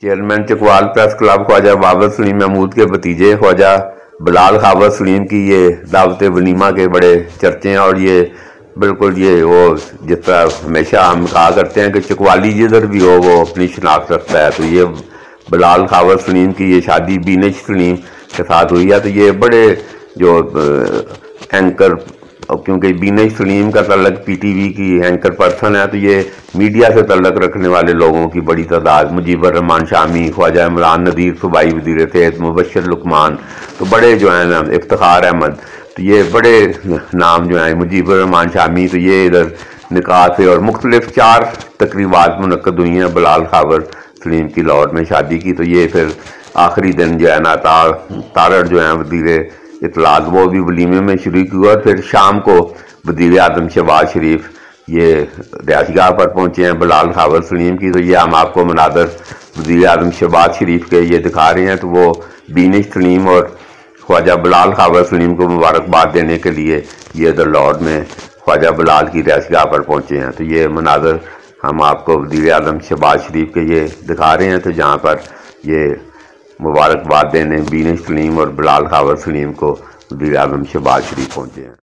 Chairman Chakwal press club خواجہ بابر سلیم محمود کے بھتیجے خواجہ بلال خاور سلیم کی یہ دعوت ولیمہ کے بڑے چرچے ہیں، اور یہ بالکل یہ وہ جس طرح ہمیشہ ہم کہا کرتے ہیں کہ چکوالی جدھر بھی ہو وہ اپنی شناخت رکھتا ہے، تو یہ بلال خاور سلیم کی یہ شادی بینش سلیم کے ساتھ ہوئی ہے۔ تو یہ بڑے جو اینکر، کیونکہ بینش سلیم کا تعلق پی ٹی وی کی اینکر پرسن ہے، تو یہ میڈیا سے تعلق رکھنے والے لوگوں کی بڑی تعداد، مجیب الرحمان شامی، خواجہ عمران نذیر صوبائی وزیر صحت، مبشر لقمان، تو بڑے جو ہیں نا افتخار احمد، تو یہ بڑے نام جو ہیں، مجیب الرحمان شامی، تو یہ ادھر نکاح سے اور مختلف 4 تقریبات منعقد ہوئی ہیں بلال خاور سلیم کی لاہور میں شادی کی۔ تو یہ پھر آخری دن جو ہے نا تارڑ جو ہیں وزیر اطلاعات وہ بھی ولیمے میں شریک ہوا، اور پھر شام کو وزیر اعظم شہباز شریف یہ رہائش گاہ پر پہنچے ہیں بلال خاور سلیم کی۔ تو یہ ہم آپ کو مناظر وزیر اعظم شہباز شریف کے یہ دکھا رہے ہیں، تو وہ بینش سلیم اور خواجہ بلال خاور سلیم کو مبارکباد دینے کے لیے یہ ادھر لاہور میں خواجہ بلال کی رہائش گاہ پر پہنچے ہیں۔ تو یہ مناظر ہم آپ کو وزیر اعظم شہباز شریف کے یہ دکھا رہے ہیں، تو جہاں پر یہ مبارکباد دینے بینش سلیم اور بلال خاور سلیم کو وزیر اعظم شہباز شریف پہنچے ہیں۔